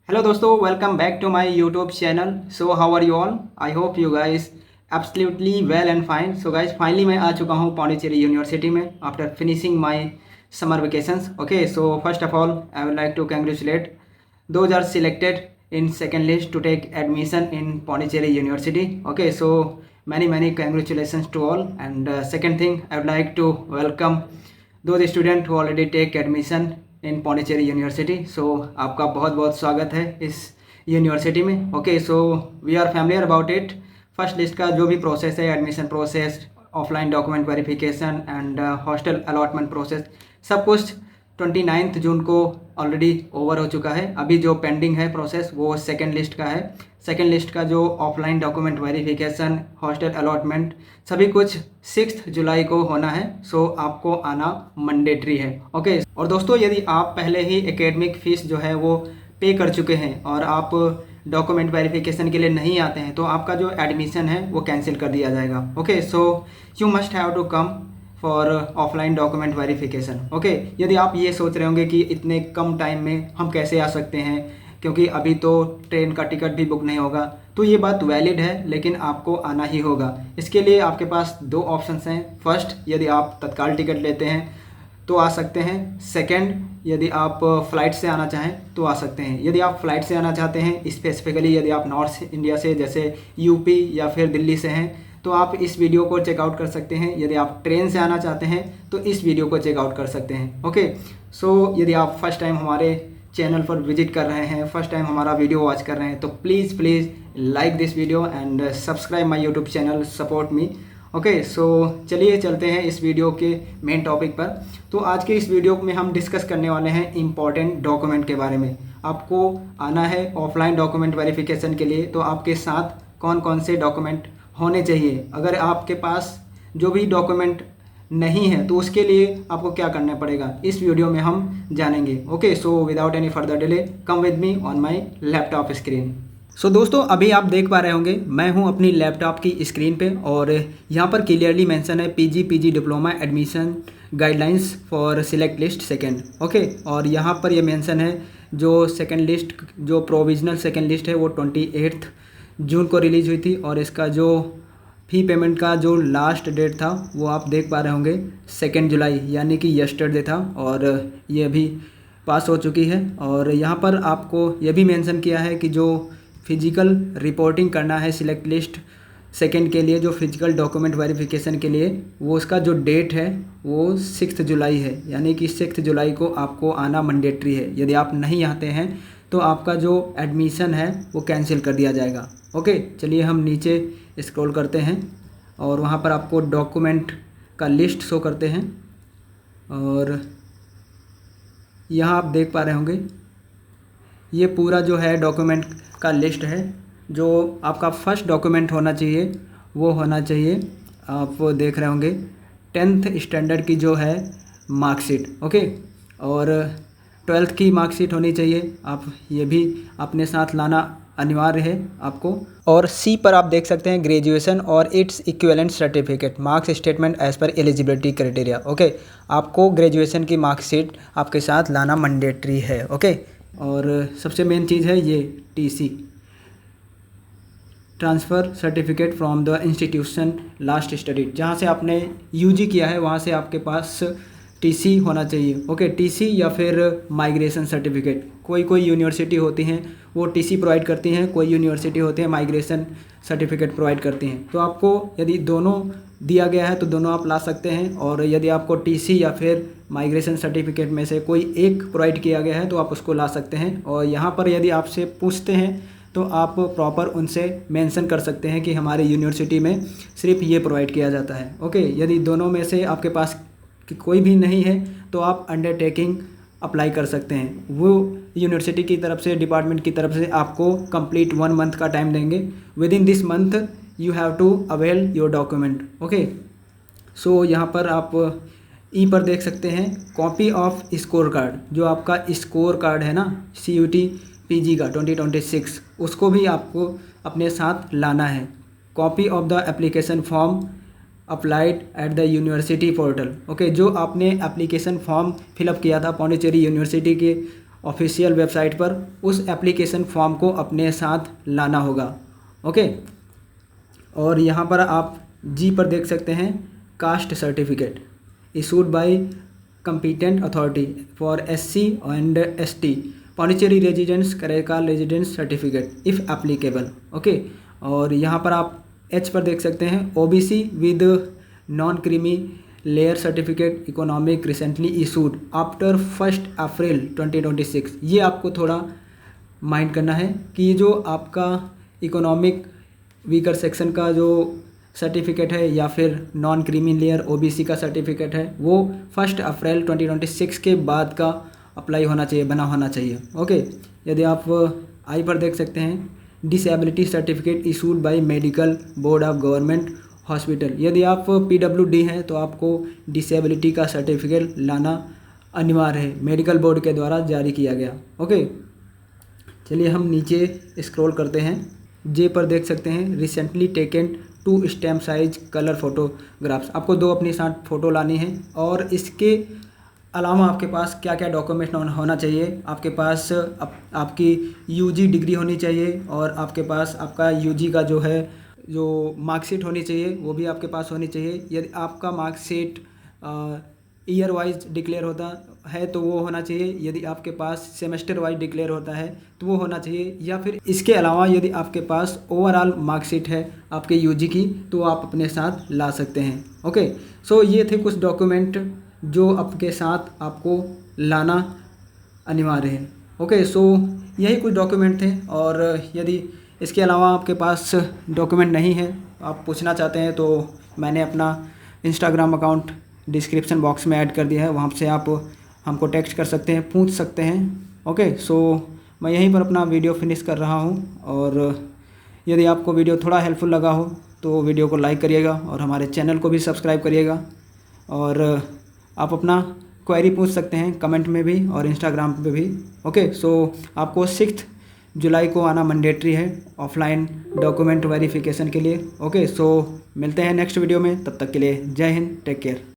Hello दोस्तों, welcome back to my YouTube channel. So how are you all? I hope you guys absolutely well and fine. So guys, finally मैं आ चुका हूँ Pondicherry university में after finishing my summer vacations. Okay, so first of all I would like to congratulate those are selected in second list to take admission in Pondicherry University. Okay, so many congratulations to all. And second thing, I would like to welcome those students who already take admission इन Pondicherry university. So आपका बहुत बहुत स्वागत है इस university में। Okay, so we are familiar about it. First list का जो भी प्रोसेस है, admission process, offline document verification and hostel allotment process, सब कुछ 29 जून को ऑलरेडी ओवर हो चुका है। अभी जो पेंडिंग है प्रोसेस वो सेकेंड लिस्ट का है। सेकेंड लिस्ट का जो offline document verification, hostel allotment, सभी कुछ 6 जुलाई को होना है। सो आपको आना मैंडेटरी है। ओके, और दोस्तों यदि आप पहले ही एकेडमिक फ़ीस जो है वो पे कर चुके हैं और आप डॉक्यूमेंट वेरिफिकेशन के लिए नहीं आते हैं तो आपका जो एडमिशन है वो कैंसिल कर दिया जाएगा। Okay, so you must have to come for offline document verification. Okay, यदि आप ये सोच रहे होंगे कि इतने कम टाइम में हम कैसे आ सकते हैं क्योंकि अभी तो ट्रेन का टिकट भी बुक नहीं होगा, तो ये बात वैलिड है, लेकिन आपको आना ही होगा। इसके लिए आपके पास दो ऑप्शंस हैं। फर्स्ट, यदि आप तत्काल टिकट लेते हैं तो आ सकते हैं। सेकंड, यदि आप फ़्लाइट से आना चाहें तो आ सकते हैं। यदि आप फ़्लाइट से आना चाहते हैं, स्पेसिफिकली यदि आप नॉर्थ इंडिया से जैसे यूपी या फिर दिल्ली से हैं, तो आप इस वीडियो को चेकआउट कर सकते हैं। यदि आप ट्रेन से आना चाहते हैं तो इस वीडियो को चेकआउट कर सकते हैं। ओके, सो यदि आप फर्स्ट टाइम हमारे चैनल पर विजिट कर रहे हैं, फर्स्ट टाइम हमारा वीडियो वॉच कर रहे हैं, तो please like this video and subscribe my YouTube channel, support me. Okay, so चलिए चलते हैं इस वीडियो के मेन टॉपिक पर। तो आज के इस वीडियो में हम डिस्कस करने वाले हैं इम्पॉर्टेंट डॉक्यूमेंट के बारे में। आपको आना है ऑफलाइन डॉक्यूमेंट वेरिफिकेशन के लिए, तो आपके साथ कौन कौन से डॉक्यूमेंट होने चाहिए। अगर आपके पास जो भी डॉक्यूमेंट नहीं है तो उसके लिए आपको क्या करना पड़ेगा, इस वीडियो में हम जानेंगे। Okay, so without any further delay come with me on my laptop screen. So दोस्तों, अभी आप देख पा रहे होंगे मैं हूं अपनी लैपटॉप की स्क्रीन पे और यहां पर क्लियरली मेंशन है PG diploma admission guidelines for select list second. Okay, और यहां पर ये मेंशन है जो सेकेंड लिस्ट, जो प्रोविजनल सेकेंड लिस्ट है वो 28 जून को रिलीज़ हुई थी और इसका जो फ़ी पेमेंट का जो लास्ट डेट था वो आप देख पा रहे होंगे 2 जुलाई, यानी कि यस्टरडे था, और ये अभी पास हो चुकी है। और यहाँ पर आपको ये भी मेंशन किया है कि जो फिजिकल रिपोर्टिंग करना है सिलेक्ट लिस्ट सेकेंड के लिए, जो फिजिकल डॉक्यूमेंट वेरिफिकेशन के लिए, वो उसका जो डेट है वो 6 जुलाई है, यानी कि 6 जुलाई को आपको आना मैंडेटरी है। यदि आप नहीं आते हैं तो आपका जो एडमिशन है वो कैंसिल कर दिया जाएगा। ओके, चलिए हम नीचे स्क्रॉल करते हैं और वहाँ पर आपको डॉक्यूमेंट का लिस्ट शो करते हैं और यहाँ आप देख पा रहे होंगे ये पूरा जो है डॉक्यूमेंट का लिस्ट है। जो आपका फर्स्ट डॉक्यूमेंट होना चाहिए वो होना चाहिए, आप वो देख रहे होंगे 10th स्टैंडर्ड की जो है मार्कशीट। ओके, और 12th की मार्कशीट होनी चाहिए। आप ये भी अपने साथ लाना अनिवार्य है आपको। और सी पर आप देख सकते हैं ग्रेजुएशन और its equivalent certificate, marks statement as per eligibility criteria. Okay, आपको ग्रेजुएशन की मार्कशीट आपके साथ लाना मैंडेटरी है। ओके, और सबसे मेन चीज़ है ये TC, transfer certificate from the institution last study, जहाँ से आपने यूजी किया है वहाँ से आपके पास टीसी होना चाहिए। ओके, टीसी या फिर माइग्रेशन सर्टिफिकेट। कोई यूनिवर्सिटी होती हैं वो टीसी प्रोवाइड करती हैं, कोई यूनिवर्सिटी होती है माइग्रेशन सर्टिफिकेट प्रोवाइड करती हैं। तो आपको यदि दोनों दिया गया है तो दोनों आप ला सकते हैं, और यदि आपको टीसी या फिर माइग्रेशन सर्टिफिकेट में से कोई एक प्रोवाइड किया गया है तो आप उसको ला सकते हैं। और यहाँ पर यदि आपसे पूछते हैं तो आप प्रॉपर उनसे मेंशन कर सकते हैं कि हमारे यूनिवर्सिटी में सिर्फ ये प्रोवाइड किया जाता है। ओके, यदि दोनों में से आपके पास कि कोई भी नहीं है तो आप अंडरटेकिंग अप्लाई कर सकते हैं। वो यूनिवर्सिटी की तरफ से, डिपार्टमेंट की तरफ से आपको कंप्लीट 1 मंथ का टाइम देंगे। Within this month you have to avail your document. Okay, so यहाँ पर आप ई पर देख सकते हैं कॉपी ऑफ स्कोर कार्ड, जो आपका स्कोर कार्ड है ना CUT PG का 2026, उसको भी आपको अपने साथ लाना है। Copy of the application form applied at the university portal. Okay, जो आपने एप्लीकेशन फॉर्म फिलअप किया था पौंडीचेरी यूनिवर्सिटी के ऑफिशियल वेबसाइट पर उस एप्लीकेशन फॉर्म को अपने साथ लाना होगा। ओके, और यहाँ पर आप जी पर देख सकते हैं caste certificate issued by competent authority for SC and ST Pondicherry residents Karaikal residence certificate if applicable. Okay, और यहाँ पर आप एच पर देख सकते हैं OBC with non creamy layer certificate economic recently issued after 1 अप्रैल 2026। ये आपको थोड़ा माइंड करना है कि जो आपका इकोनॉमिक वीकर सेक्शन का जो सर्टिफिकेट है या फिर नॉन क्रीमी लेयर OBC का सर्टिफिकेट है वो 1 अप्रैल 2026 के बाद का अप्लाई होना चाहिए, बना होना चाहिए। ओके, यदि आप आई पर देख सकते हैं disability certificate issued bye medical board of government hospital. यदि आप PWD हैं तो आपको डिसेबिलिटी का सर्टिफिकेट लाना अनिवार्य है, मेडिकल बोर्ड के द्वारा जारी किया गया। ओके, चलिए हम नीचे स्क्रॉल करते हैं। जे पर देख सकते हैं recently taken 2 stamp size colour photographs. आपको 2 अपनी साथ फ़ोटो लानी है और इसके अलावा आपके पास क्या क्या डॉक्यूमेंट होना चाहिए। आपके पास आपकी UG डिग्री होनी चाहिए और आपके पास आपका UG का जो मार्कशीट होनी चाहिए वो भी आपके पास होनी चाहिए। यदि आपका मार्कशीट ईयर वाइज डिक्लेयर होता है तो वो होना चाहिए। यदि आपके पास सेमेस्टर वाइज डिक्लेयर होता है तो वो होना चाहिए, या फिर इसके अलावा यदि आपके पास ओवरऑल मार्कशीट है आपके UG की तो आप अपने साथ ला सकते हैं। ओके, सो ये थे कुछ डॉक्यूमेंट जो आपके साथ आपको लाना अनिवार्य है। ओके, सो यही कुछ डॉक्यूमेंट थे, और यदि इसके अलावा आपके पास डॉक्यूमेंट नहीं है, आप पूछना चाहते हैं, तो मैंने अपना इंस्टाग्राम अकाउंट डिस्क्रिप्शन बॉक्स में ऐड कर दिया है, वहाँ से आप हमको टेक्स्ट कर सकते हैं, पूछ सकते हैं। ओके, सो मैं यहीं पर अपना वीडियो फिनिश कर रहा हूँ, और यदि आपको वीडियो थोड़ा हेल्पफुल लगा हो तो वीडियो को लाइक करिएगा और हमारे चैनल को भी सब्सक्राइब करिएगा, और आप अपना क्वेरी पूछ सकते हैं कमेंट में भी और इंस्टाग्राम पे भी। ओके, सो आपको 6 जुलाई को आना मैंडेटरी है ऑफलाइन डॉक्यूमेंट वेरिफिकेशन के लिए। ओके, सो मिलते हैं नेक्स्ट वीडियो में, तब तक के लिए जय हिंद, टेक केयर।